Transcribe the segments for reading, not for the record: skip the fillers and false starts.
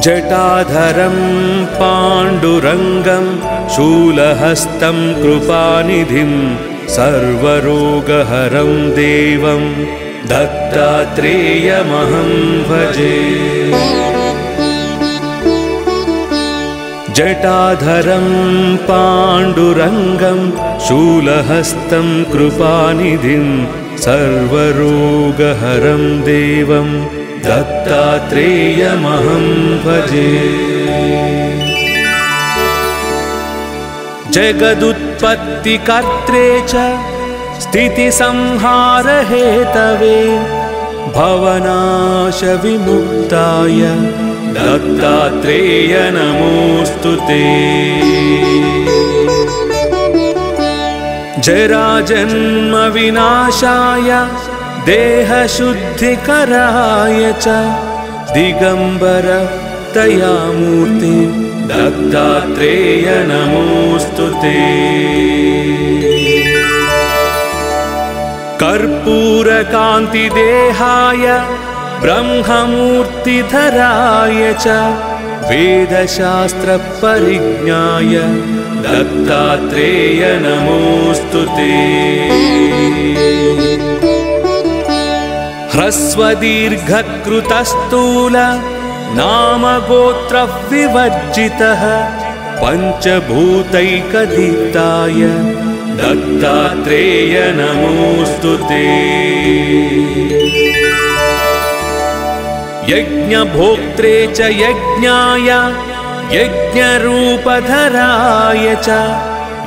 जटाधरं पाण्डुरङ्गं शूलहस्तं कृपानिधिं सर्वरोगहरं देवं दत्तात्रेयमहं भजे। जटाधरं पाण्डुरङ्गं शूलहस्तं कृपानिधिं सर्वरोगहरं देवं दत्तात्रेयमहं भजे। जगदुत्पत्तिकर्त्रे च स्थितिसंहारहेतवे भवनाशविमुक्ताय दत्तात्रेय नमोऽस्तुते। जराजन्मविनाशाय देहशुद्धिकराय च दिगम्बर दयामूर्ते दत्तात्रेय नमोऽस्तुते। कर्पूरकान्तिदेहाय ब्रह्ममूर्तिधराय च वेदशास्त्रपरिज्ञाय दत्तात्रेय नमोऽस्तुते। ह्रस्वदीर्घकृतस्थूल नामगोत्रविवर्जितः पञ्चभूतैकदीप्ताय दत्तात्रेय नमोऽस्तुते। यज्ञभोक्त्रे च यज्ञाय यज्ञरूपधराय च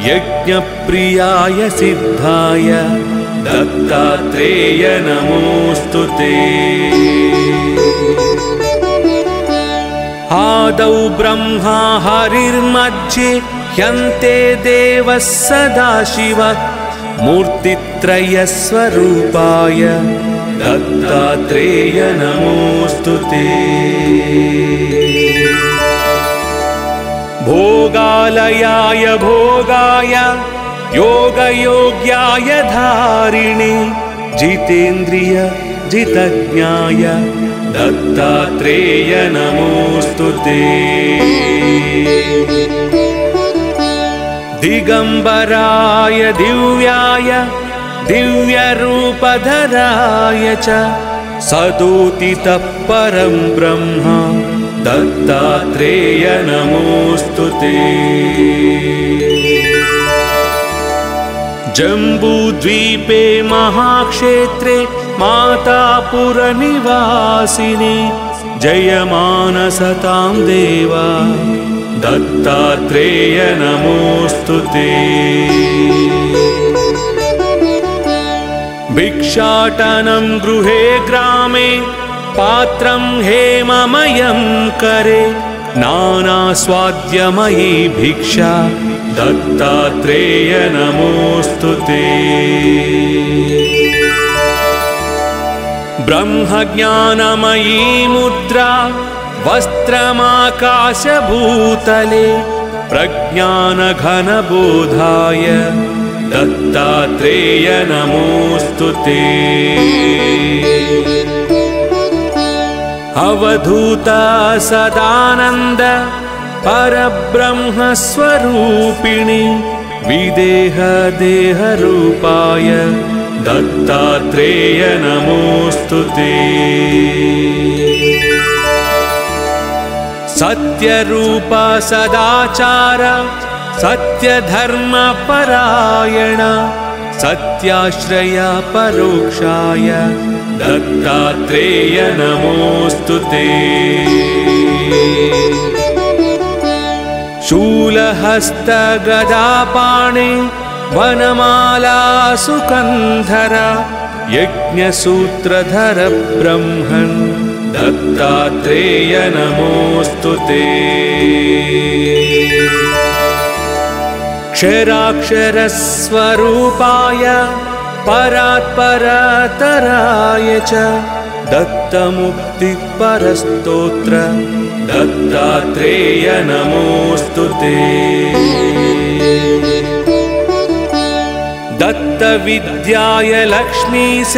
यज्ञप्रियाय सिद्धाय दत्तात्रेय नमोऽस्तुते। आदौ ब्रह्मा हरिर्मध्ये ह्यन्ते देवः सदाशिवः मूर्तित्रयस्वरूपाय दत्तात्रेय नमोऽस्तुते। भोगालयाय भोगाय योगयोग्याय धारिणे जितेन्द्रिय जितज्ञाय दत्तात्रेय नमोऽस्तुते। दिगम्बराय दिव्याय दिव्यरूपधराय च सदोदितः परं ब्रह्म दत्तात्रेय नमोऽस्तुते। जम्बूद्वीपे महाक्षेत्रे मातापुरनिवासिने जयमानसतां देवा दत्तात्रेय नमोऽस्तुते। भिक्षाटनं गृहे ग्रामे पात्रं हेममयं करे नानास्वाद्यमयी भिक्षा दत्तात्रेय नमोऽस्तुते। ब्रह्मज्ञानमयी मुद्रा वस्त्रमाकाशभूतले प्रज्ञानघनबोधाय दत्तात्रेय नमोऽस्तुते। अवधूता सदानन्द परब्रह्मस्वरूपिणि विदेहदेहरूपाय दत्तात्रेय नमोऽस्तुते। सत्यरूप सदाचार सत्यधर्मपरायण सत्याश्रया परोक्षाय दत्तात्रेय नमोऽस्तुते। शूलहस्तगदापाणे वनमाला सुकन्धर यज्ञसूत्रधर ब्रह्मन् दत्तात्रेय नमोऽस्तुते। क्षराक्षरस्वरूपाय परात्परतराय च दत्तमुक्तिपरस्तोत्र दत्तात्रेय नमोऽस्तुते। दत्तविद्याय लक्ष्मीश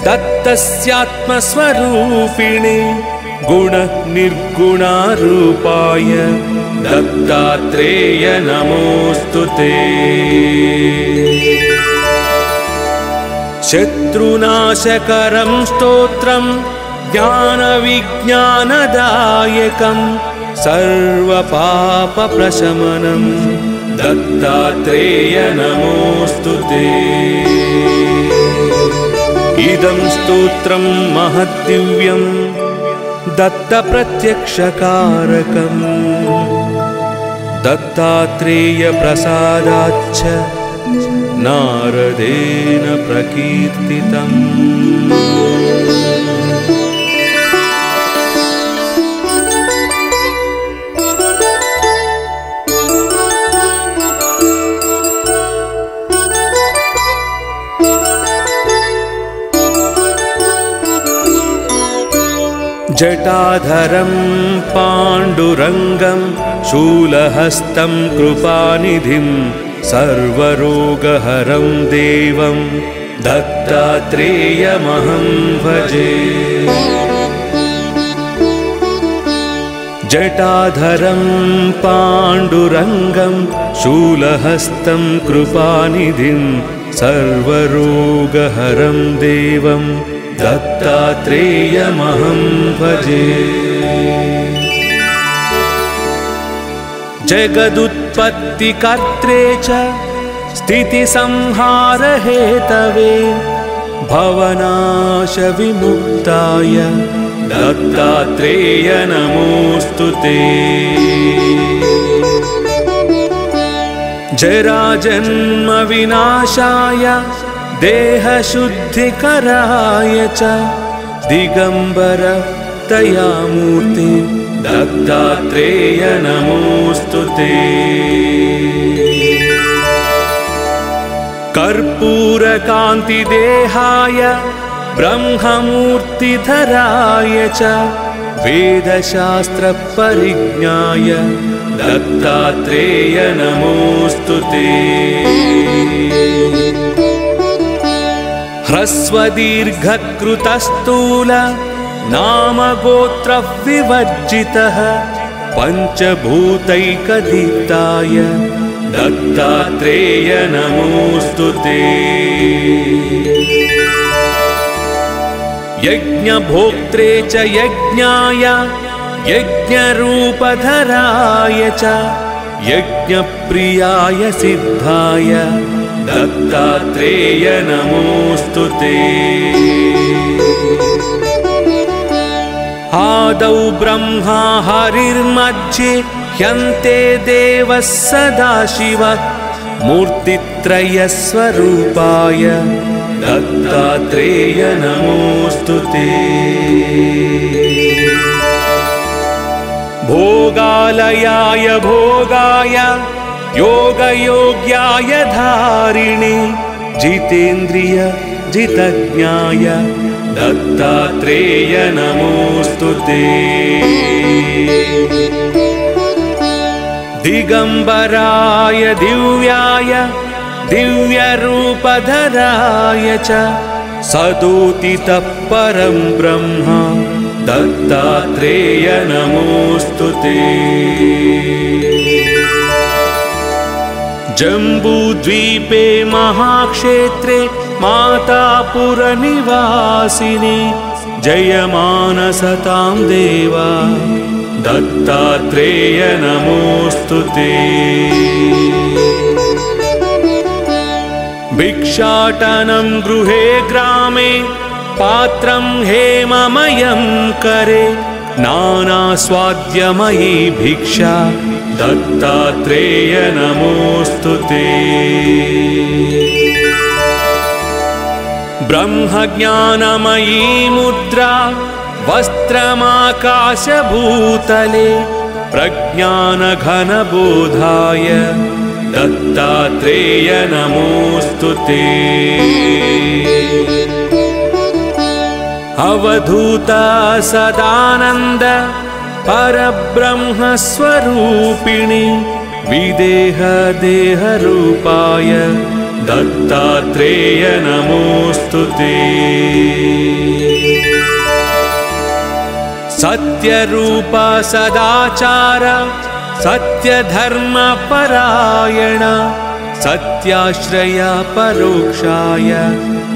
दत्तस्यात्मस्वरूपिणे गुणनिर्गुणारूपाय दत्तात्रेय नमोऽस्तु ते। शत्रुनाशकरं स्तोत्रं ज्ञानविज्ञानदायकं सर्वपापप्रशमनं दत्तात्रेय नमोऽस्तु ते। इदं स्तोत्रं महद्दिव्यं दत्तप्रत्यक्षकारकम् दत्तात्रेयप्रसादाच्च नारदेन प्रकीर्तितम्। जटाधरं पाण्डुरङ्गं शूलहस्तं कृपानिधिं सर्वरोगहरं देवं दत्तात्रेयमहं भजे। जटाधरं पाण्डुरङ्गं शूलहस्तं कृपानिधिं सर्वरोगहरं देवं दत्तात्रेयमहं भजे। जगदुत्पत्तिकर्त्रे च स्थितिसंहारहेतवे भवनाशविमुक्ताय दत्तात्रेय नमोऽस्तु ते। जराजन्मविनाशाय देहशुद्धिकराय च दिगंबर दयामूर्ते दत्तात्रेय नमोऽस्तु ते। कर्पूरकान्तिदेहाय ब्रह्ममूर्तिधराय च वेदशास्त्रपरिज्ञाय दत्तात्रेय नमोऽस्तु ते। ह्रस्वदीर्घकृतस्थूल नामगोत्रविवर्जितः पञ्चभूतैकदीप्ताय दत्तात्रेय नमोऽस्तु ते। यज्ञभोक्त्रे च यज्ञाय यज्ञरूपधराय च यज्ञप्रियाय सिद्धाय दत्तात्रेय नमोऽस्तु ते। आदौ ब्रह्मा हरिर्मध्ये ह्यन्ते देवः सदाशिवः मूर्तित्रयस्वरूपाय दत्तात्रेय नमोऽस्तु ते। भोगालयाय भोगाय योगयोग्याय धारिणे जितेन्द्रिय जितज्ञाय दत्तात्रेय नमोऽस्तु ते। दिगंबराय दिव्याय दिव्यरूपधराय च सदोदितः परं ब्रह्म दत्तात्रेय नमोऽस्तु ते। जम्बूद्वीपे महाक्षेत्रे मातापुरनिवासिने जयमानसतां देवा दत्तात्रेय नमोऽस्तु ते। भिक्षाटनं गृहे ग्रामे पात्रं हेममयं करे नानास्वाद्यमयी भिक्षा दत्तात्रेय नमोऽस्तु ते। ब्रह्मज्ञानमयी मुद्रा वस्त्रमाकाशभूतले प्रज्ञानघनबोधाय दत्तात्रेय नमोऽस्तु ते। अवधूता सदानंद परब्रह्मस्वरूपिणी विदेह देहरूपाय दत्तात्रेय नमोऽस्तु ते। सत्यरूप सदाचार सत्यधर्मपरायण सत्याश्रय परोक्षाय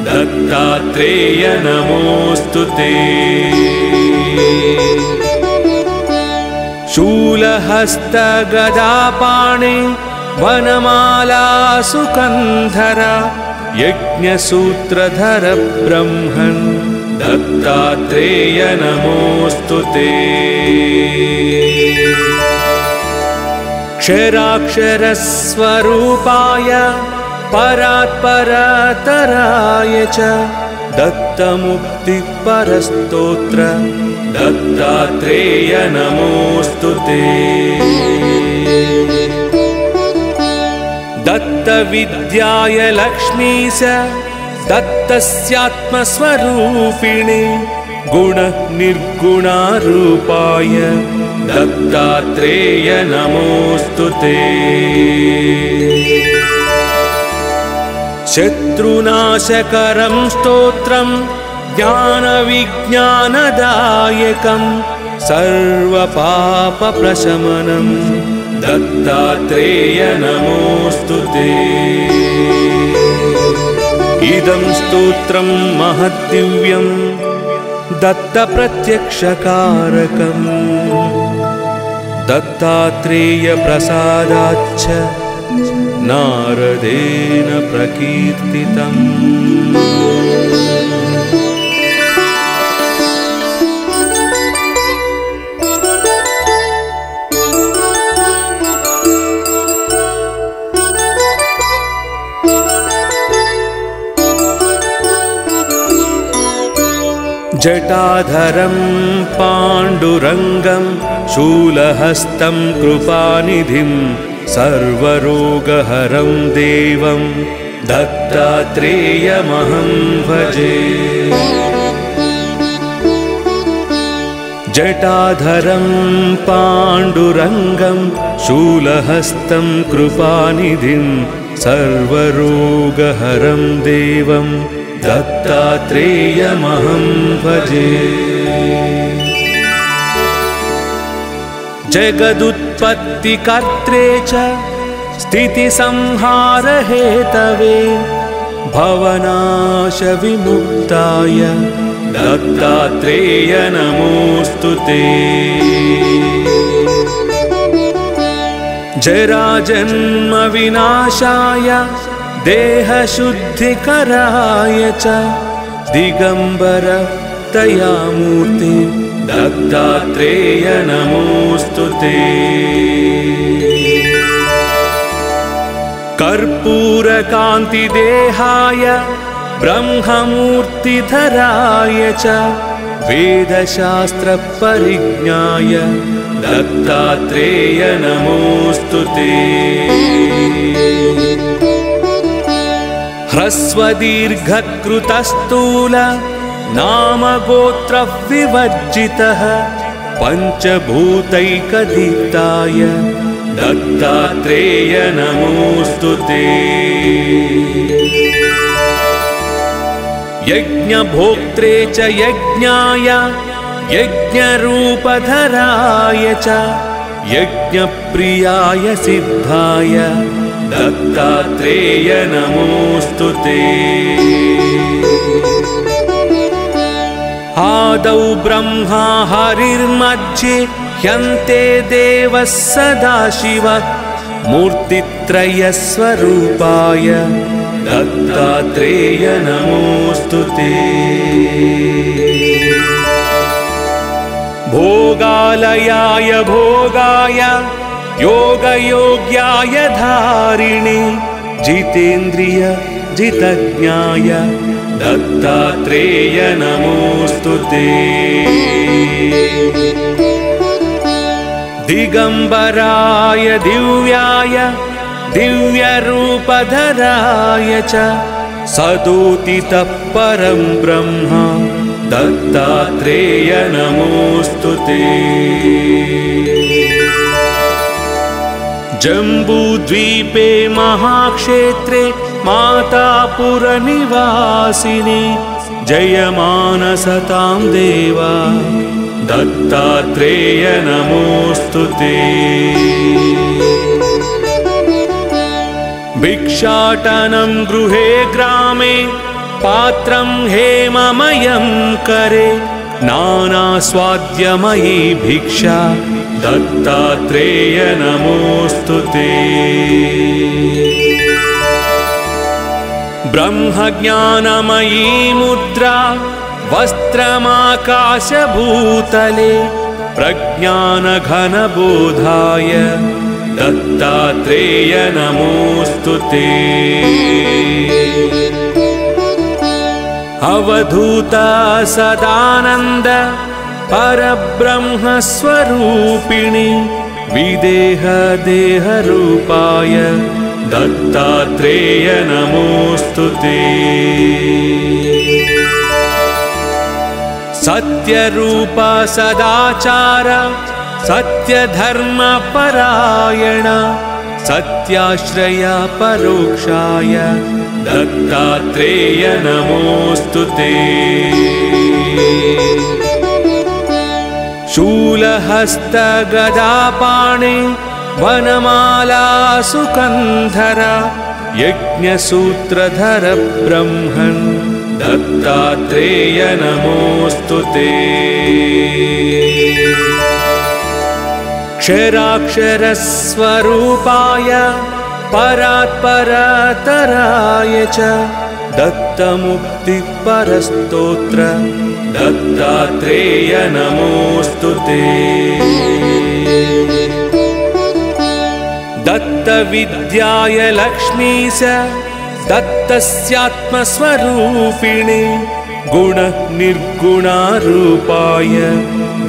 दत्तात्रेय नमोऽस्तुते। शूलहस्त गदापाणि वनमाला सुकन्धर यज्ञसूत्रधर ब्रह्मन् दत्तात्रेय नमोऽस्तुते। क्षराक्षरस्वरूपाय परात्परतराय च दत्तमुक्तिपरस्तोत्र दत्तात्रेय नमोऽस्तुते। दत्तविद्याय लक्ष्मीश दत्तस्यात्मस्वरूपिणे गुणनिर्गुणारूपाय दत्तात्रेय नमोऽस्तुते। शत्रुनाशकरं स्तोत्रं ज्ञानविज्ञानदायकं सर्वपापप्रशमनं दत्तात्रेय नमोऽस्तुते। इदं स्तोत्रं महद्दिव्यं दत्तप्रत्यक्षकारकम् दत्तात्रेयप्रसादाच्च नारदेन प्रकीर्तितम्। जटाधरं पाण्डुरङ्गं शूलहस्तं कृपानिधिं सर्वरोगहरं देवं दत्तात्रेयमहं भजे। जटाधरं पाण्डुरङ्गं शूलहस्तं कृपानिधिं सर्वरोगहरं देवं दत्तात्रेयमहं भजे। जगदुत्पत्तिकर्त्रे च स्थितिसंहारहेतवे भवनाशविमुक्ताय दत्तात्रेय नमोऽस्तुते। जराजन्मविनाशाय देहशुद्धिकराय च दिगम्बर दयामूर्ते दत्तात्रेय नमोऽस्तुते। कर्पूरकान्तिदेहाय ब्रह्ममूर्तिधराय च वेदशास्त्रपरिज्ञाय दत्तात्रेय नमोऽस्तुते। ह्रस्वदीर्घकृतस्थूल नामगोत्रविवर्जितः पञ्चभूतैकदीप्ताय दत्तात्रेय नमोऽस्तुते। यज्ञभोक्त्रे च यज्ञाय यज्ञरूपधराय च यज्ञप्रियाय सिद्धाय दत्तात्रेय नमोऽस्तुते। आदौ ब्रह्मा हरिर्मध्ये ह्यन्ते देवः सदाशिवः मूर्तित्रयस्वरूपाय दत्तात्रेय नमोऽस्तुते। भोगालयाय भोगाय योगयोग्याय धारिणे जितेन्द्रिय जितज्ञाय दत्तात्रेय नमोऽस्तुते। दिगम्बराय दिव्याय दिव्यरूपधराय च सदोदितः परं ब्रह्म दत्तात्रेय नमोऽस्तुते। जम्बूद्वीपे महाक्षेत्रे मातापुरनिवासिने जयमानसतां देवा दत्तात्रेय नमोऽस्तु ते। भिक्षाटनं गृहे ग्रामे पात्रं हेममयं करे नानास्वाद्यमयी भिक्षा दत्तात्रेय नमोऽस्तु ते। ब्रह्मज्ञानमयी मुद्रा वस्त्रमाकाशभूतले प्रज्ञानघनबोधाय दत्तात्रेय नमोऽस्तु ते। अवधूता सदानन्द परब्रह्मस्वरूपिणि विदेहदेहरूपाय दत्तात्रेय नमोऽस्तु ते। सत्यरूपा सदाचार सत्यधर्मपरायण सत्याश्रया परोक्षाय दत्तात्रेय नमोऽस्तु ते। शूलहस्तगदापाणे वनमाला सुकन्धर यज्ञसूत्रधर ब्रह्मन् दत्तात्रेय नमोऽस्तु ते। क्षराक्षरस्वरूपाय परात्परतराय च दत्तमुक्तिपरस्तोत्र दत्तात्रेय नमोऽस्तु ते। दत्तविद्याय लक्ष्मीश दत्तस्यात्मस्वरूपिणे गुणनिर्गुणारूपाय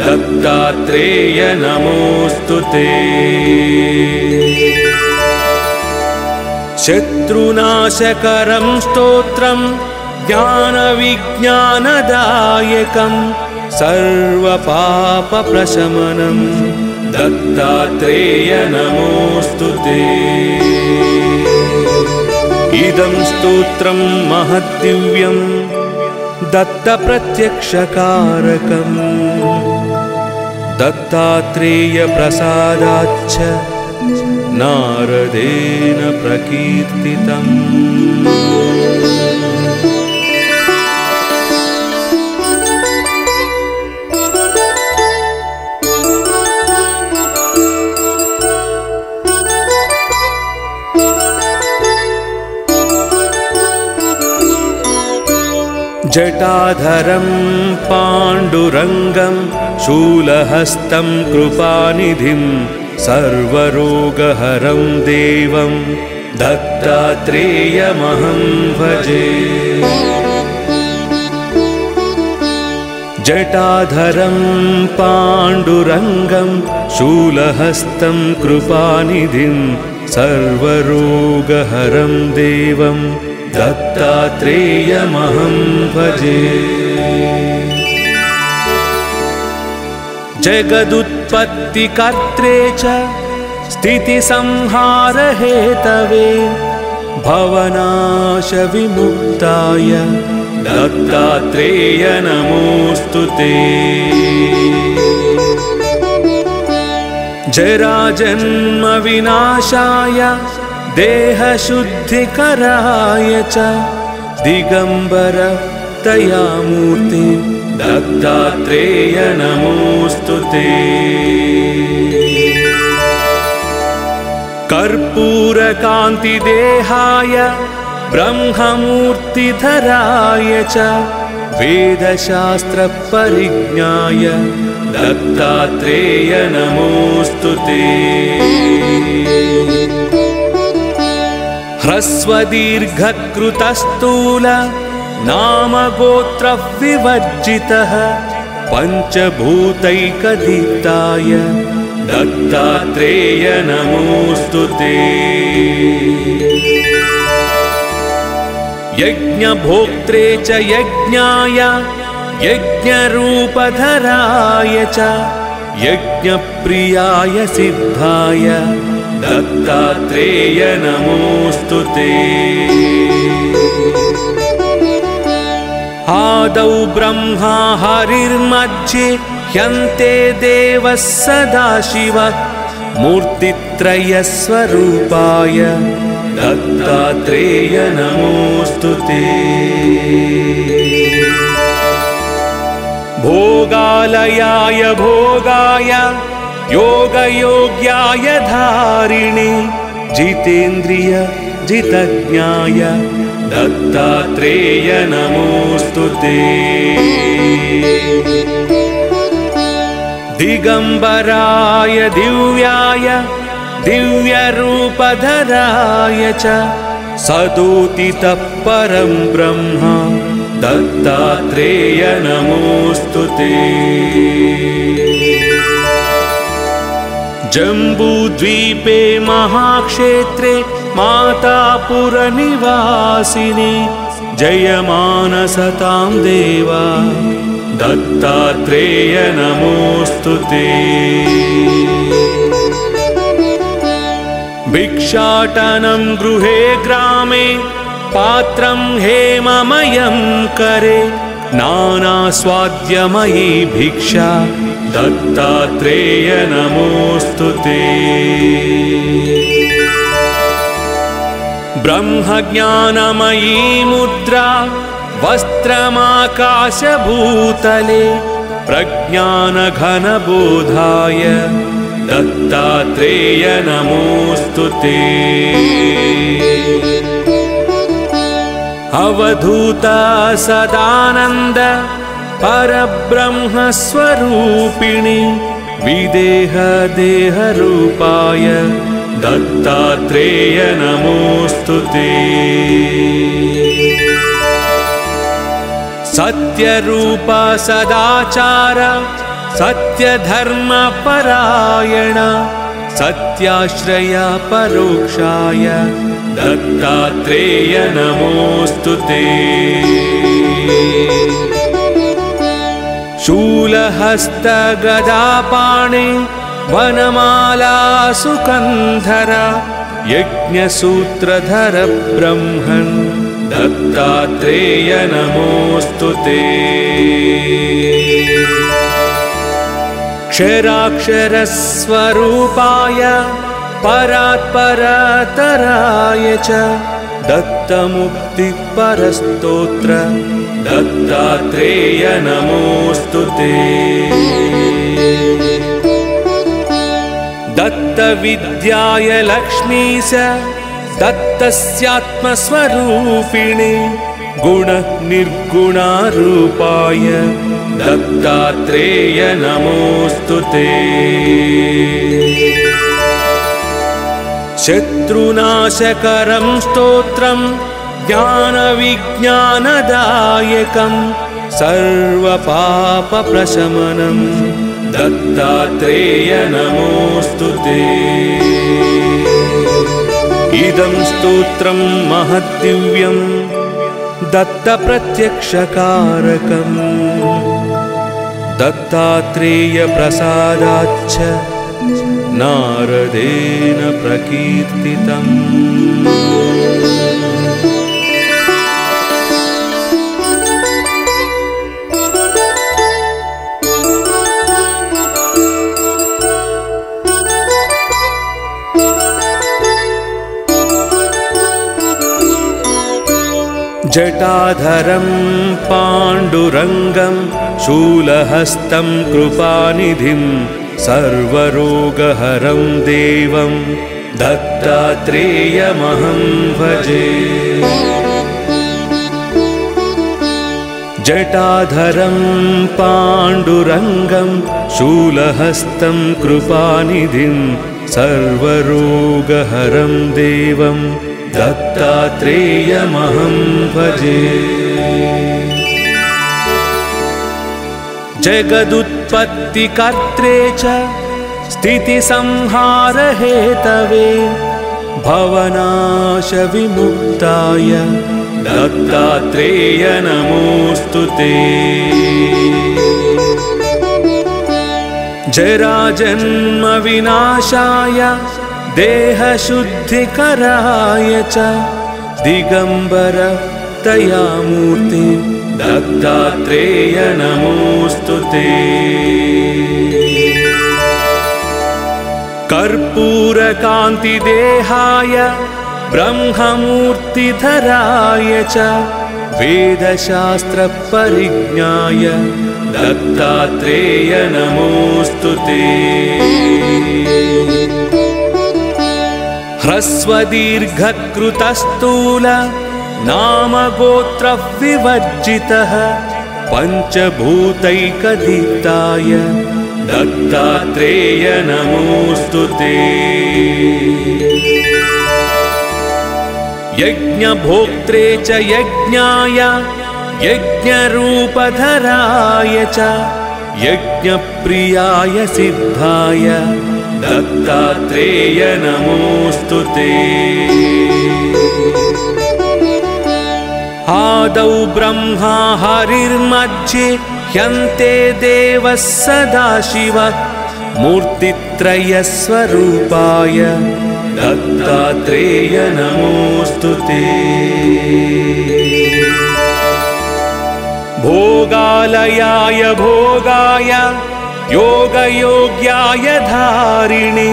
दत्तात्रेय नमोऽस्तु ते। शत्रुनाशकरं स्तोत्रं ज्ञानविज्ञानदायकं सर्वपापप्रशमनं दत्तात्रेय नमोऽस्तु ते। इदं स्तोत्रं महद्दिव्यं दत्तप्रत्यक्षकारकम् दत्तात्रेयप्रसादाच्च नारदेन प्रकीर्तितम्। जटाधरं पाण्डुरङ्गं शूलहस्तं कृपानिधिं सर्वरोगहरं देवं दत्तात्रेयमहं भजे। जटाधरं पाण्डुरङ्गं शूलहस्तं कृपानिधिं सर्वरोगहरं देवं दत्तात्रेयमहं भजे। जगदुत्पत्तिकर्त्रे च स्थितिसंहारहेतवे भवनाशविमुक्ताय दत्तात्रेय नमोऽस्तु ते। जराजन्मविनाशाय देहशुद्धिकराय च दिगंबर दयामूर्ति दत्तात्रेय नमोऽस्तु ते। कर्पूरकान्तिदेहाय ब्रह्ममूर्तिधराय च वेदशास्त्रपरिज्ञाय दत्तात्रेय नमोऽस्तु ते। ह्रस्वदीर्घकृतस्थूल नामगोत्रविवर्जितः पञ्चभूतैकदीप्ताय दत्तात्रेय नमोऽस्तु ते। यज्ञभोक्त्रे च यज्ञाय यज्ञरूपधराय च यज्ञप्रियाय सिद्धाय दत्तात्रेय नमोऽस्तु ते। आदौ ब्रह्मा हरिर्मध्ये ह्यन्ते देवः सदाशिव मूर्तित्रयस्वरूपाय दत्तात्रेय नमोऽस्तु ते। भोगालयाय भोगाय योगयोग्याय धारिणे जितेन्द्रिय जितज्ञाय दत्तात्रेय नमोऽस्तु ते। दिगंबराय दिव्याय दिव्यरूपधराय च सदोदितः परं ब्रह्म दत्तात्रेय नमोऽस्तु ते। जम्बूद्वीपे महाक्षेत्रे मातापुरनिवासिने जयमानसतां देवा दत्तात्रेय नमोऽस्तु ते। भिक्षाटनं गृहे ग्रामे पात्रं हेममयं करे नानास्वाद्यमयी भिक्षा दत्तात्रेय नमोऽस्तु ते। ब्रह्मज्ञानमयी मुद्रा वस्त्रमाकाशभूतले प्रज्ञानघनबोधाय दत्तात्रेय नमोऽस्तु ते। अवधूत सदानन्द परब्रह्मस्वरूपिणि विदेह देहरूपाय दत्तात्रेय नमोऽस्तु ते। सत्यरूप सदाचार सत्यधर्मपरायण सत्याश्रय परोक्षाय दत्तात्रेय नमोऽस्तु ते। शूलहस्त गदापाणे वनमाला सुकन्धर यज्ञसूत्रधर ब्रह्मन् दत्तात्रेय नमोऽस्तु ते। क्षराक्षरस्वरूपाय परात्परतराय च दत्तमुक्तिपरस्तोत्र दत्तात्रेय नमोऽस्तु ते। दत्तविद्याय लक्ष्मीश दत्तस्यात्मस्वरूपिणे गुणनिर्गुणारूपाय दत्तात्रेय नमोऽस्तु ते। शत्रुनाशकरं स्तोत्रं ज्ञानविज्ञानदायकं सर्वपापप्रशमनं दत्तात्रेय नमोऽस्तु ते। इदं स्तोत्रं महद्दिव्यं दत्तप्रत्यक्षकारकम् दत्तात्रेय प्रसादाच्च नारदेन प्रकीर्तितम्। जटाधरं पाण्डुरङ्गं शूलहस्तं कृपानिधिं सर्वरोगहरं देवं दत्तात्रेयमहं भजे। जटाधरं पाण्डुरङ्गं शूलहस्तं कृपानिधिं सर्वरोगहरं देवं दत्तात्रेयमहं भजे। जगदुत्पत्तिकर्त्रे च स्थितिसंहारहेतवे भवनाशविमुक्ताय दत्तात्रेय नमोऽस्तु ते। जराजन्मविनाशाय देहशुद्धिकराय च दिगंबर दयामूर्ति दत्तात्रेय नमोऽस्तुते। कर्पूरकान्तिदेहाय ब्रह्ममूर्तिधराय च वेदशास्त्रपरिज्ञाय दत्तात्रेय नमोऽस्तुते। ह्रस्वदीर्घकृतस्थूल नामगोत्रविवर्जितः पञ्चभूतैकदीप्ताय दत्तात्रेय नमोऽस्तुते। यज्ञभोक्त्रे च यज्ञाय यज्ञरूपधराय च यज्ञप्रियाय सिद्धाय दत्तात्रेय नमोऽस्तुते। आदौ ब्रह्मा हरिर्मध्ये ह्यन्ते देवः सदाशिवः मूर्तित्रयस्वरूपाय दत्तात्रेय नमोऽस्तुते। भोगालयाय भोगाय योगयोग्याय धारिणे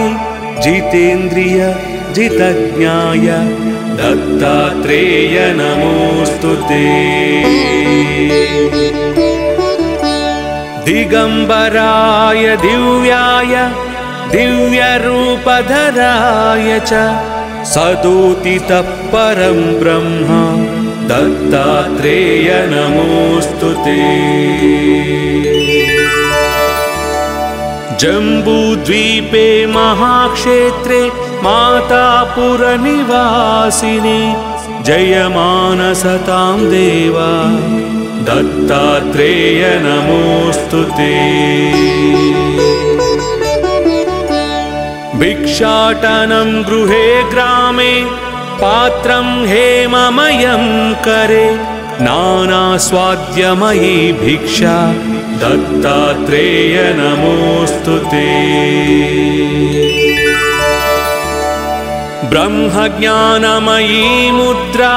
जितेन्द्रिय जितज्ञाय दत्तात्रेय नमोऽस्तुते। दिगंबराय दिव्याय दिव्यरूपधराय च सदोदितः परं ब्रह्म दत्तात्रेय नमोऽस्तुते। जम्बूद्वीपे महाक्षेत्रे मातापुरनिवासिने जयमानसतां देवा दत्तात्रेय नमोऽस्तुते। भिक्षाटनं गृहे ग्रामे पात्रं हेममयं करे नानास्वाद्यमयी भिक्षा दत्तात्रेय नमोऽस्तुते। ब्रह्मज्ञानमयी मुद्रा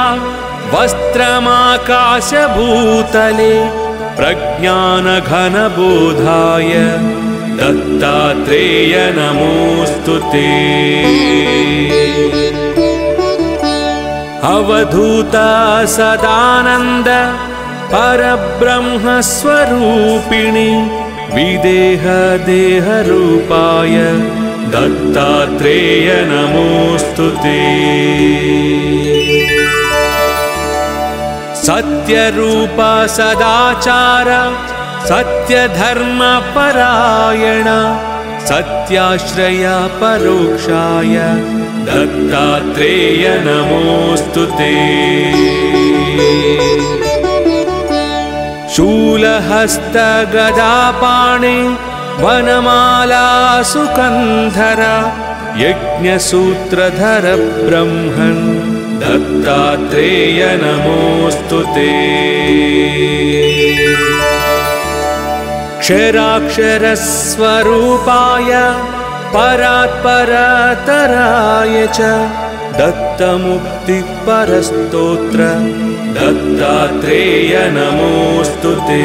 वस्त्रमाकाशभूतले प्रज्ञानघनबोधाय दत्तात्रेय नमोऽस्तुते। अवधूता सदानन्द परब्रह्मस्वरूपिणि विदेहदेहरूपाय दत्तात्रेय नमोऽस्तुते। सत्यरूप सदाचार सत्यधर्मपरायण सत्याश्रया परोक्षाय दत्तात्रेय नमोऽस्तुते। शूलहस्तगदापाणे वनमाला सुकन्धर यज्ञसूत्रधर ब्रह्मन् दत्तात्रेय नमोऽस्तुते। क्षराक्षरस्वरूपाय परात्परतराय च दत्तमुक्तिपरस्तोत्र दत्तात्रेय नमोऽस्तुते।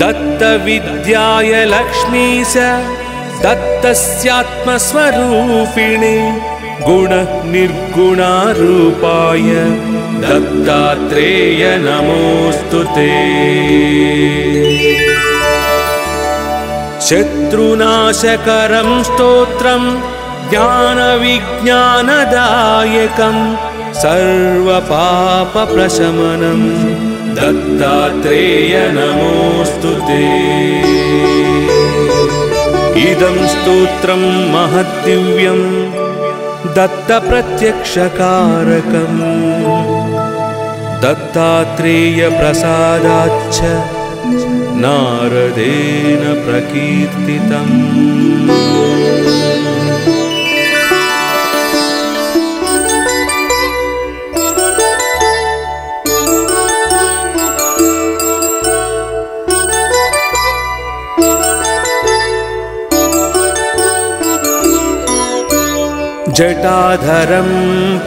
दत्तविद्याय लक्ष्मीश दत्तस्यात्मस्वरूपिणे गुणनिर्गुणारूपाय दत्तात्रेय नमोऽस्तुते। शत्रुनाशकरं स्तोत्रं ज्ञानविज्ञानदायकं सर्वपापप्रशमनं दत्तात्रेय नमोऽस्तुते। इदं स्तोत्रं महद्दिव्यं दत्तप्रत्यक्षकारकम् दत्तात्रेयप्रसादाच्च नारदेन प्रकीर्तितम्। जटाधरं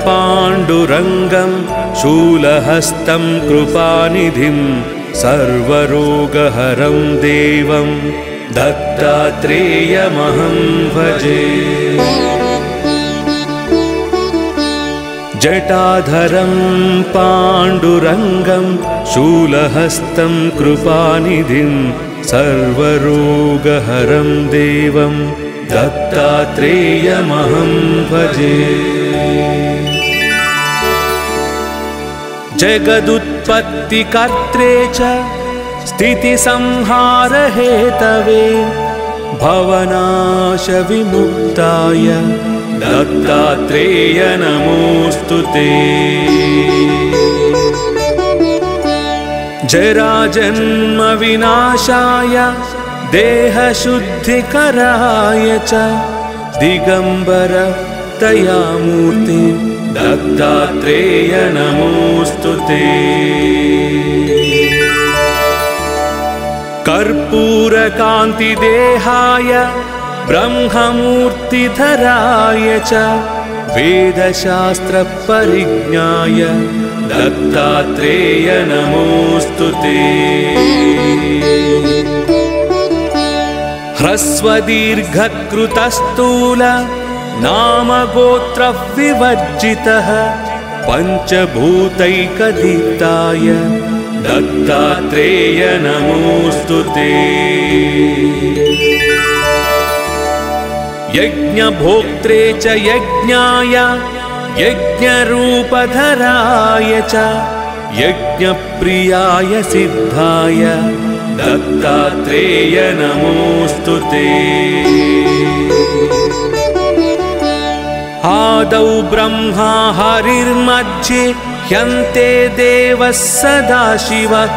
पाण्डुरङ्गं शूलहस्तं कृपानिधिं सर्वरोगहरं देवं दत्तात्रेयमहं भजे। जटाधरं पाण्डुरङ्गं शूलहस्तं कृपानिधिं सर्वरोगहरं देवं दत्तात्रेयमहं भजे। जगदुत्पत्तिकर्त्रे च स्थितिसंहारहेतवे भवनाशविमुक्ताय दत्तात्रेय नमोऽस्तु ते। जराजन्मविनाशाय देहशुद्धिकराय च दिगम्बर दयामूर्ते दत्तात्रेय नमोऽस्तु ते। कर्पूरकान्तिदेहाय ब्रह्ममूर्तिधराय च वेदशास्त्रपरिज्ञाय दत्तात्रेय नमोऽस्तु ते। ह्रस्वदीर्घकृतस्थूल नामगोत्रविवर्जितः पञ्चभूतैकदीप्ताय दत्तात्रेय नमोऽस्तु ते। यज्ञभोक्त्रे च यज्ञाय यज्ञरूपधराय च यज्ञप्रियाय सिद्धाय दत्तात्रेय नमोऽस्तु ते। आदौ ब्रह्मा हरिर्मध्ये ह्यन्ते देवः सदाशिवः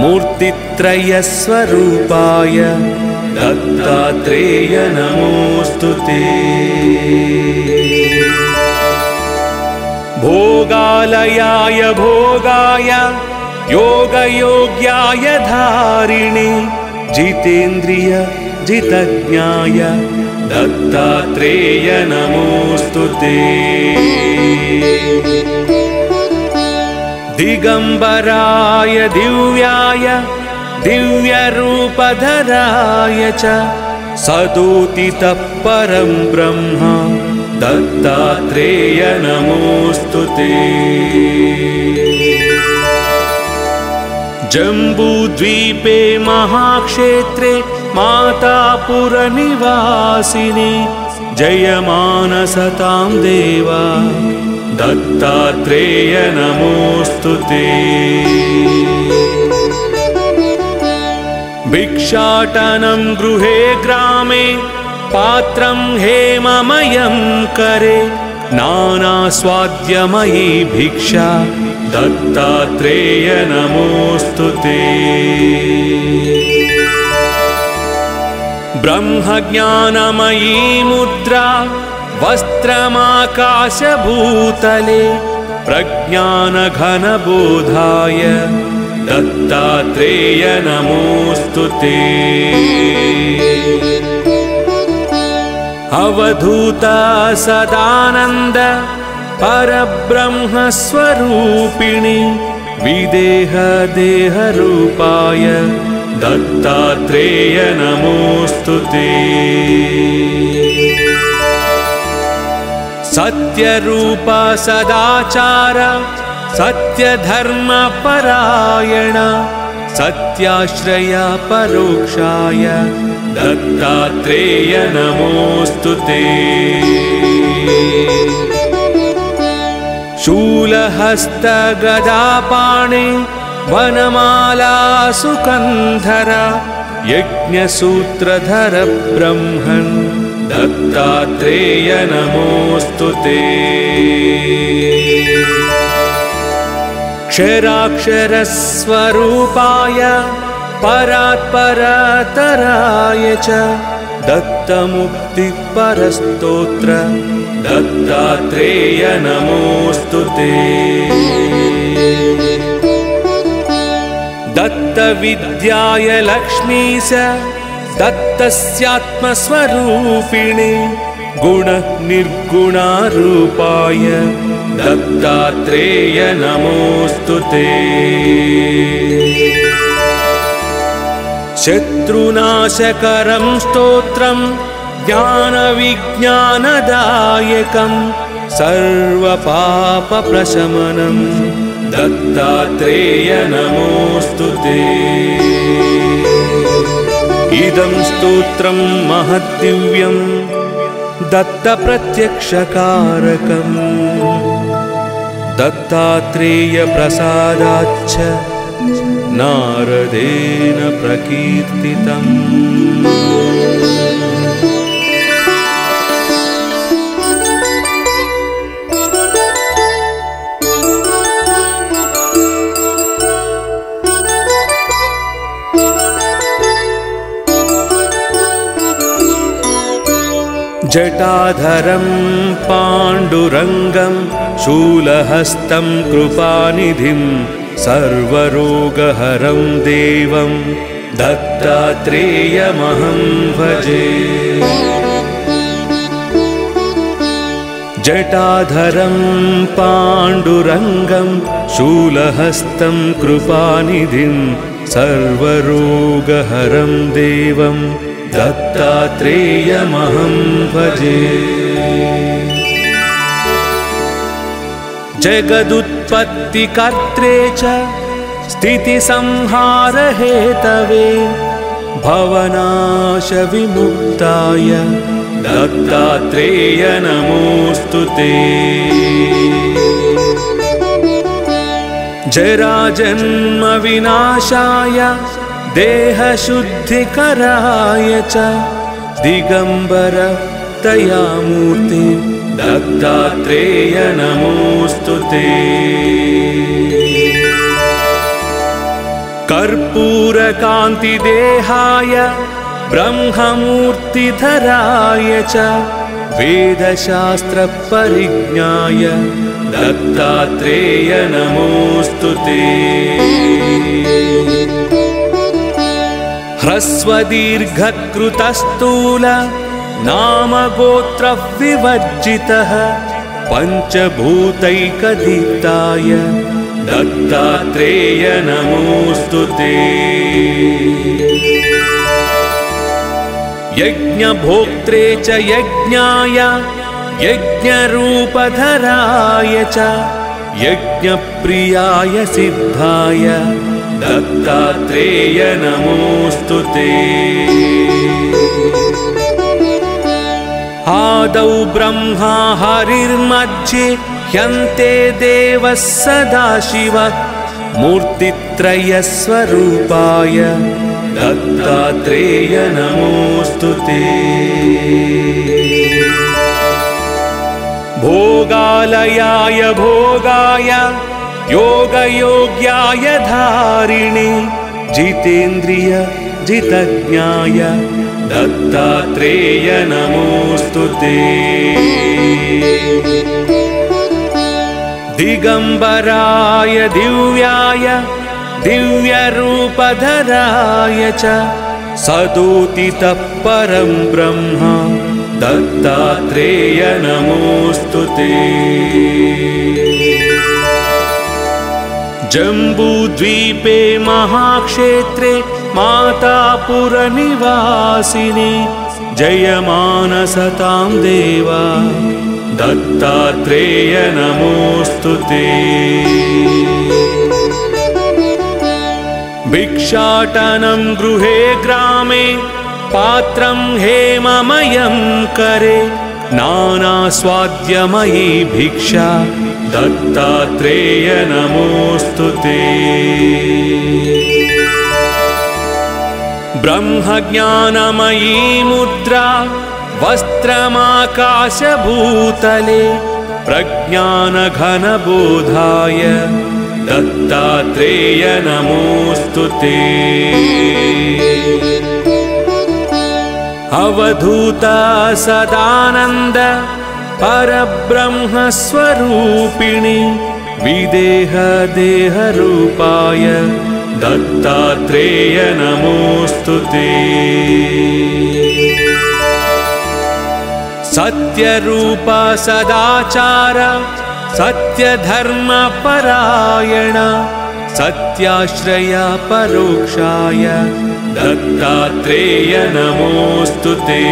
मूर्तित्रयस्वरूपाय दत्तात्रेय नमोऽस्तु ते। भोगालयाय भोगाय योगयोग्याय धारिणे जितेन्द्रिय जितज्ञाय दत्तात्रेय नमोऽस्तु ते। दिगम्बराय दिव्याय दिव्यरूपधराय च सदोदितः परं ब्रह्म दत्तात्रेय नमोऽस्तु ते। जम्बूद्वीपे महाक्षेत्रे मातापुरनिवासिने जयमानसतां देवा दत्तात्रेय नमोऽस्तु ते। भिक्षाटनं गृहे ग्रामे पात्रं हेममयं करे नानास्वाद्यमयी भिक्षा दत्तात्रेय नमोऽस्तु ते। ब्रह्मज्ञानमयी मुद्रा वस्त्रमाकाशभूतले प्रज्ञानघनबोधाय दत्तात्रेय नमोऽस्तु ते। अवधूता सदानन्द परब्रह्मस्वरूपिणि विदेह देहरूपाय दत्तात्रेय नमोऽस्तु ते। सत्यरूप सदाचार सत्यधर्मपरायण सत्याश्रया परोक्षाय दत्तात्रेय नमोऽस्तु ते। शूलहस्तगदापाणे वनमाला सुकन्धर यज्ञसूत्रधर ब्रह्मन् दत्तात्रेय नमोऽस्तु ते। क्षराक्षरस्वरूपाय परात्परतराय च दत्तमुक्तिपरस्तोत्र दत्तात्रेय नमोऽस्तु ते। दत्तविद्याय लक्ष्मीश दत्तस्यात्मस्वरूपिणे गुणनिर्गुणारूपाय दत्तात्रेय नमोऽस्तु ते। शत्रुनाशकरं स्तोत्रं ज्ञानविज्ञानदायकं सर्वपापप्रशमनं दत्तात्रेय नमोऽस्तु ते। इदं स्तोत्रं महद्दिव्यं दत्तप्रत्यक्षकारकम् दत्तात्रेयप्रसादाच्च नारदेन प्रकीर्तितम्। जटाधरं पाण्डुरङ्गं शूलहस्तं कृपानिधिं सर्वरोगहरं देवं दत्तात्रेयमहं भजे। जटाधरं पाण्डुरङ्गं शूलहस्तं कृपानिधिं सर्वरोगहरं देवं दत्तात्रेयमहं भजे। जगदुत्पत्तिकर्त्रे च स्थितिसंहारहेतवे भवनाशविमुक्ताय दत्तात्रेय नमोऽस्तु ते। जराजन्मविनाशाय देहशुद्धिकराय च दिगंबर दयामूर्ते दत्तात्रेय नमोऽस्तु ते। कर्पूरकान्तिदेहाय ब्रह्ममूर्तिधराय च वेदशास्त्रपरिज्ञाय दत्तात्रेय नमोऽस्तु ते। ह्रस्वदीर्घकृतस्थूल नामगोत्रविवर्जितः पञ्चभूतैकदीप्ताय दत्तात्रेय नमोऽस्तु ते। यज्ञभोक्त्रे च यज्ञाय यज्ञरूपधराय च यज्ञप्रियाय सिद्धाय दत्तात्रेय नमोऽस्तु ते। आदौ ब्रह्मा हरिर्मध्ये ह्यन्ते देवः सदाशिवः मूर्तित्रयस्वरूपाय दत्तात्रेय नमोऽस्तु ते। भोगालयाय भोगाय योगयोग्याय धारिणे जितेन्द्रिय जितज्ञाय दत्तात्रेय नमोऽस्तु ते। दिगंबराय दिव्याय दिव्यरूपधराय च सदोदितः परं ब्रह्म दत्तात्रेय नमोऽस्तु ते। जम्बूद्वीपे महाक्षेत्रे मातापुरनिवासिने जयमानसतां देवा दत्तात्रेय नमोऽस्तु ते। भिक्षाटनं गृहे ग्रामे पात्रं हेममयं करे नानास्वाद्यमयी भिक्षा दत्तात्रेय नमोऽस्तु ते। ब्रह्मज्ञानमयी मुद्रा वस्त्रमाकाशभूतले प्रज्ञानघनबोधाय दत्तात्रेय नमोऽस्तु ते। अवधूता सदानंद परब्रह्मस्वरूपिणी विदेह देहरूपाय दत्तात्रेय नमोऽस्तु ते। सत्यरूप सदाचार सत्यधर्मपरायण सत्याश्रया परोक्षाय दत्तात्रेय नमोऽस्तु ते।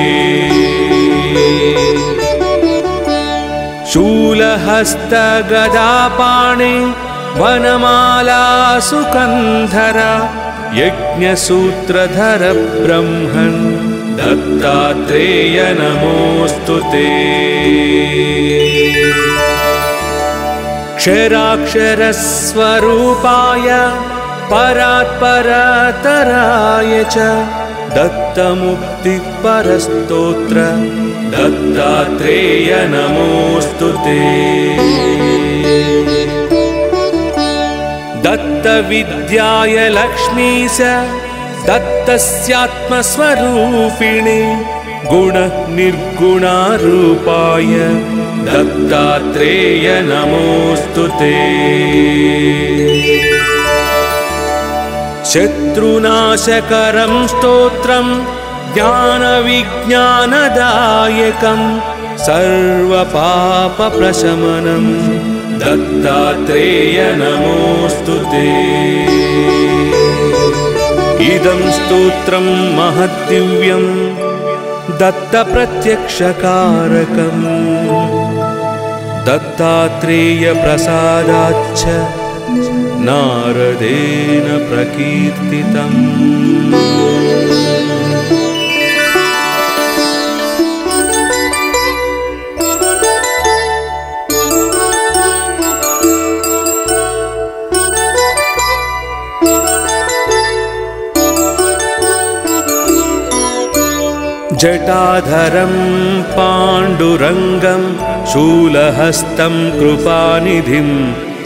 शूलहस्तगदापाणे वनमाला सुकन्धर यज्ञसूत्रधर ब्रह्मन् दत्तात्रेय नमोऽस्तु ते। क्षराक्षरस्वरूपाय परात्परतराय च दत्तमुक्तिपरस्तोत्र दत्तात्रेय नमोऽस्तु ते। दत्तविद्याय लक्ष्मीश दत्तस्यात्मस्वरूपिणे गुणनिर्गुणारूपाय दत्तात्रेय नमोऽस्तु ते। शत्रुनाशकरं स्तोत्रं ज्ञानविज्ञानदायकं सर्वपापप्रशमनं दत्तात्रेय नमोऽस्तु ते। इदं स्तोत्रं महद्दिव्यं दत्तप्रत्यक्षकारकम् दत्तात्रेयप्रसादाच्च नारदेन प्रकीर्तितम्। जटाधरं पाण्डुरङ्गं शूलहस्तं कृपानिधिं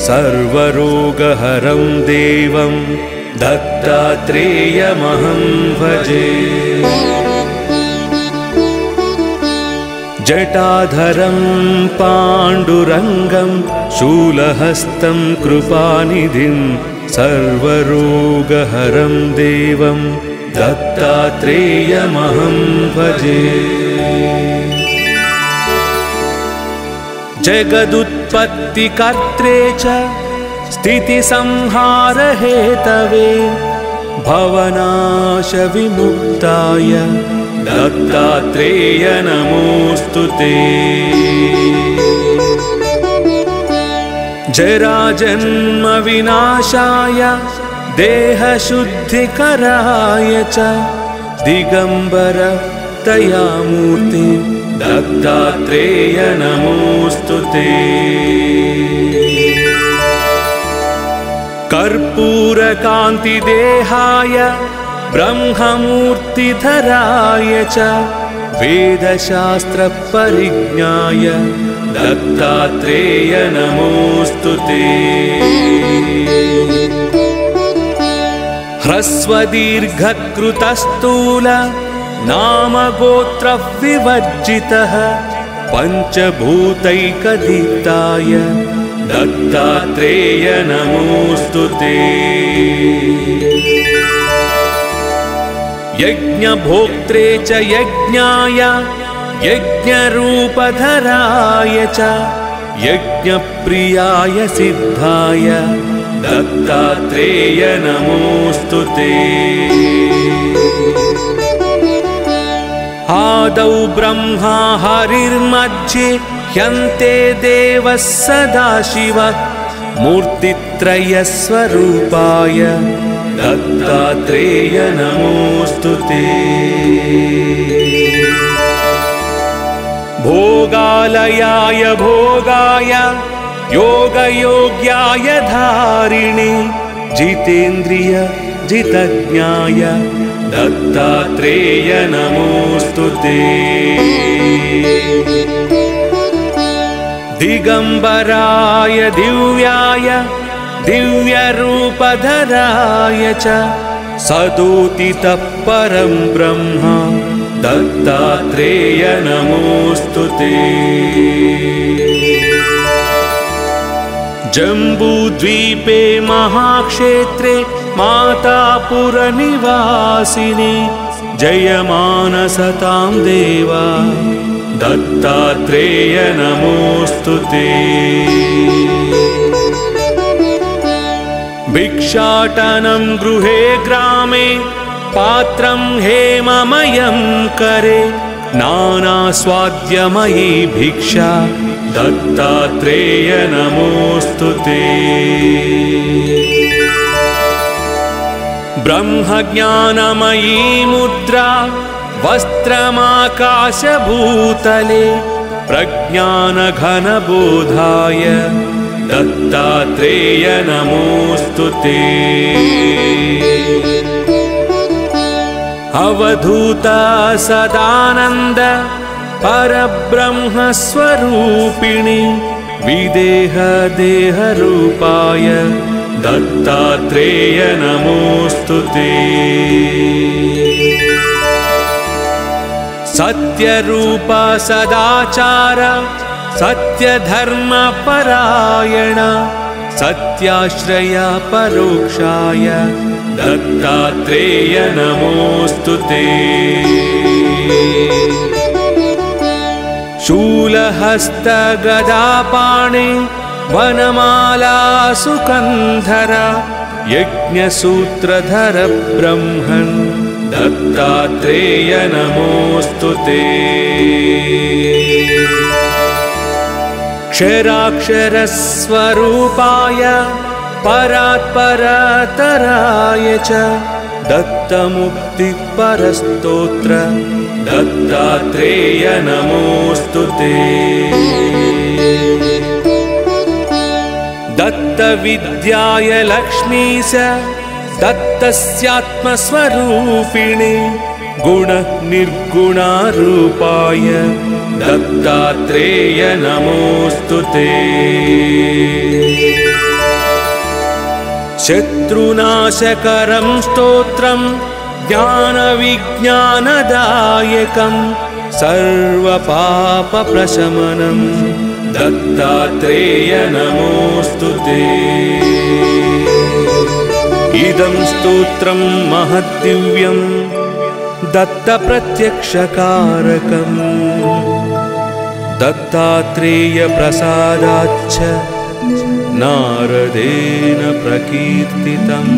सर्वरोगहरं देवं दत्तात्रेयमहं भजे। जटाधरं पाण्डुरङ्गं शूलहस्तं कृपानिधिं सर्वरोगहरं देवं दत्तात्रेयमहं भजे। जगदुत्पत्तिकर्त्रे च स्थितिसंहारहेतवे भवनाशविमुक्ताय दत्तात्रेय नमोऽस्तु ते। जराजन्मविनाशाय देहशुद्धिकराय च दिगंबर दयामूर्ति दत्तात्रेय नमोऽस्तु ते। कर्पूरकान्तिदेहाय ब्रह्ममूर्तिधराय च वेदशास्त्रपरिज्ञाय दत्तात्रेय नमोऽस्तु ते। ह्रस्वदीर्घकृतस्थूल नामगोत्रविवर्जितः पञ्चभूतैकदीप्ताय दत्तात्रेय नमोऽस्तु ते। यज्ञभोक्त्रे च यज्ञाय यज्ञरूपधराय च यज्ञप्रियाय सिद्धाय दत्तात्रेय नमोऽस्तु ते। आदौ ब्रह्मा हरिर्मध्ये ह्यन्ते देवः सदाशिवः मूर्तित्रयस्वरूपाय दत्तात्रेय नमोऽस्तु ते। भोगालयाय भोगाय योगयोग्याय धारिणे जितेन्द्रिय जितज्ञाय दत्तात्रेय नमोऽस्तु ते। दिगंबराय दिव्याय दिव्यरूपधराय च सदोदितः परं ब्रह्म दत्तात्रेय नमोऽस्तु ते। जम्बूद्वीपे महाक्षेत्रे मातापुरनिवासिने जयमानसतां देवा दत्तात्रेय नमोऽस्तु ते। भिक्षाटनं गृहे ग्रामे पात्रं हेममयं करे नानास्वाद्यमयी भिक्षा दत्तात्रेय नमोऽस्तु ते। ब्रह्मज्ञानमयी मुद्रा वस्त्रमाकाशभूतले प्रज्ञानघनबोधाय दत्तात्रेय नमोऽस्तु ते। अवधूता सदानन्द परब्रह्मस्वरूपिणि विदेहदेहरूपाय दत्तात्रेय नमोऽस्तु ते। सत्यरूपा सदाचार सत्यधर्मपरायण सत्याश्रया परोक्षाय दत्तात्रेय नमोऽस्तु ते। शूलहस्तगदापाणे वनमाला सुकन्धर यज्ञसूत्रधर ब्रह्मन् दत्तात्रेय नमोऽस्तु ते। क्षराक्षरस्वरूपाय परात्परतराय च दत्तमुक्तिपरस्तोत्र दत्तात्रेय नमोऽस्तु ते। दत्तविद्याय लक्ष्मीश दत्तस्यात्मस्वरूपिणे गुणनिर्गुणारूपाय दत्तात्रेय नमोऽस्तु ते। शत्रुनाशकरं स्तोत्रं ज्ञानविज्ञानदायकं सर्वपापप्रशमनं दत्तात्रेय नमोऽस्तु ते। इदं स्तोत्रं महद्दिव्यं दत्तप्रत्यक्षकारकम् दत्तात्रेयप्रसादाच्च नारदेन प्रकीर्तितम्।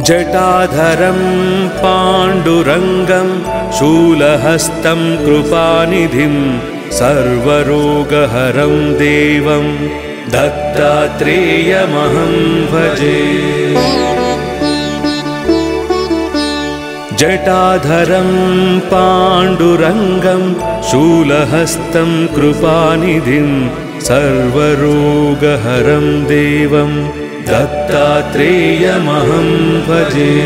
जटाधरं पाण्डुरङ्गं शूलहस्तं कृपानिधिं सर्वरोगहरं देवं दत्तात्रेयमहं भजे। जटाधरं पाण्डुरङ्गं शूलहस्तं कृपानिधिं सर्वरोगहरं देवं दत्तात्रेयमहं भजे।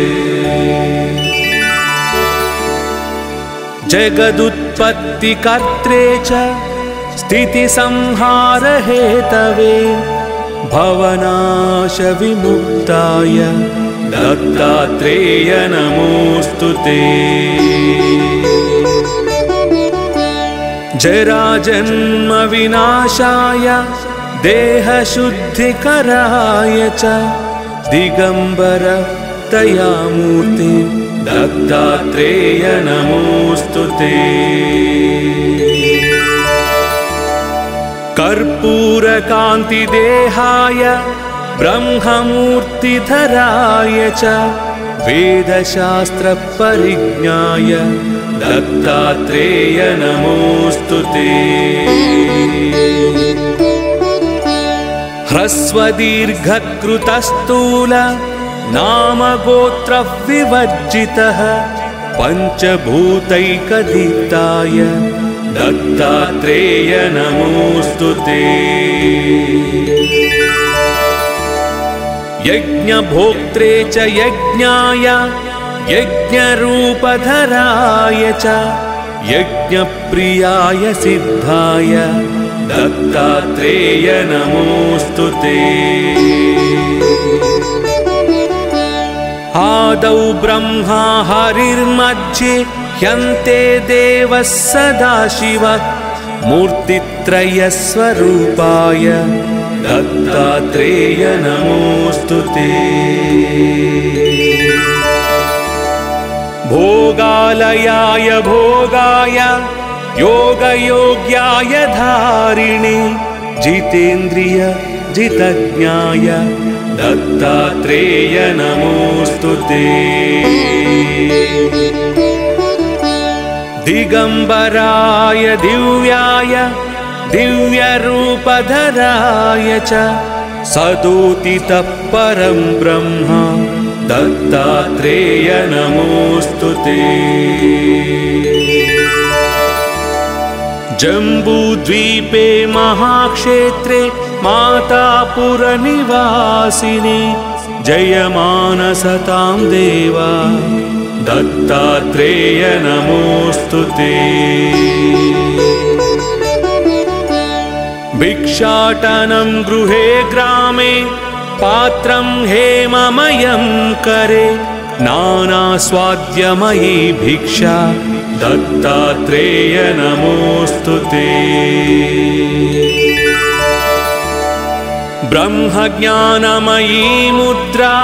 जगदुत्पत्तिकर्त्रे च स्थितिसंहारहेतवे भवनाशविमुक्ताय दत्तात्रेय नमोऽस्तु ते। जराजन्मविनाशाय देहशुद्धिकराय च दिगंबर दयामूर्ते दत्तात्रेय नमोऽस्तु ते। कर्पूरकान्तिदेहाय ब्रह्ममूर्तिधराय च वेदशास्त्रपरिज्ञाय दत्तात्रेय नमोऽस्तु ते। ह्रस्वदीर्घकृतस्थूल नामगोत्रविवर्जितः पञ्चभूतैकदीप्ताय दत्तात्रेय नमोऽस्तु ते। यज्ञभोक्त्रे च यज्ञाय यज्ञरूपधराय च यज्ञप्रियाय सिद्धाय दत्तात्रेय नमोऽस्तु ते। आदौ ब्रह्मा हरिर्मध्ये ह्यन्ते देवः सदाशिव मूर्तित्रयस्वरूपाय दत्तात्रेय नमोऽस्तु ते। भोगालयाय भोगाय योगयोग्याय धारिणे जितेन्द्रिय जितज्ञाय दत्तात्रेय नमोऽस्तु ते। दिगंबराय दिव्याय दिव्यरूपधराय च सदोदितः परं ब्रह्म दत्तात्रेय नमोऽस्तु ते। जम्बूद्वीपे महाक्षेत्रे मातापुरनिवासिने जयमानसतां देवा दत्तात्रेय नमोऽस्तु ते। भिक्षाटनं गृहे ग्रामे पात्रं हेममयं करे नानास्वाद्यमयी भिक्षा दत्तात्रेय नमोऽस्तु ते। ब्रह्मज्ञानमयी मुद्रा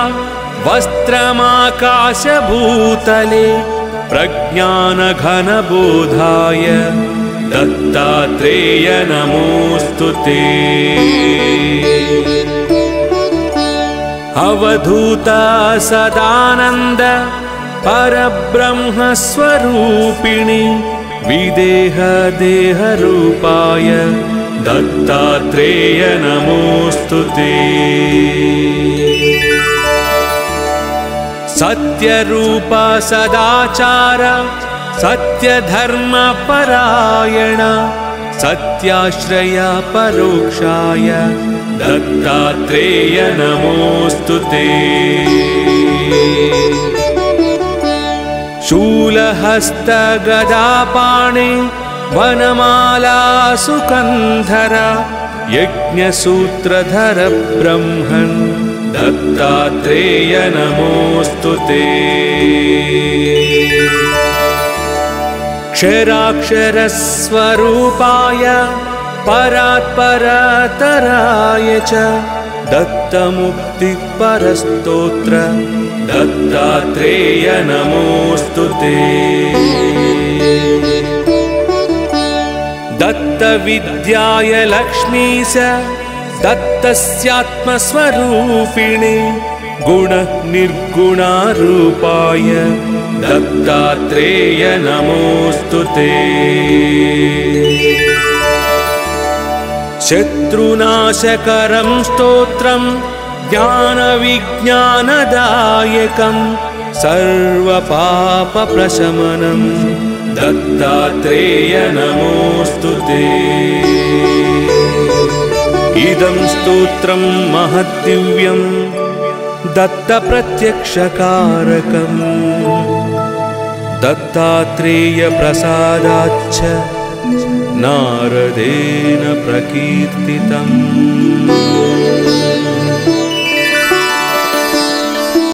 वस्त्रमाकाशभूतले प्रज्ञानघनबोधाय दत्तात्रेय नमोऽस्तु ते। अवधूता सदानन्द परब्रह्मस्वरूपिणि विदेहदेहरूपाय दत्तात्रेय नमोऽस्तु ते। सत्यरूप सदाचार सत्यधर्मपरायण सत्याश्रय परोक्षाय दत्तात्रेय नमोऽस्तु ते। शूलहस्तगदापाणे वनमाला सुकन्धर यज्ञसूत्रधर ब्रह्मन् दत्तात्रेय नमोऽस्तु ते। क्षराक्षरस्वरूपाय परात्परतराय च दत्तमुक्तिपरस्तोत्र दत्तात्रेय नमोऽस्तु ते। दत्तविद्याय लक्ष्मीश दत्तस्यात्मस्वरूपिणे गुणनिर्गुणारूपाय दत्तात्रेय नमोऽस्तु ते। शत्रुनाशकरं स्तोत्रं ज्ञानविज्ञानदायकं सर्वपापप्रशमनं दत्तात्रेय नमोऽस्तु ते। इदं स्तोत्रं महद्दिव्यं दत्तप्रत्यक्षकारकम् दत्तात्रेय प्रसादाच्च नारदेन प्रकीर्तितम्।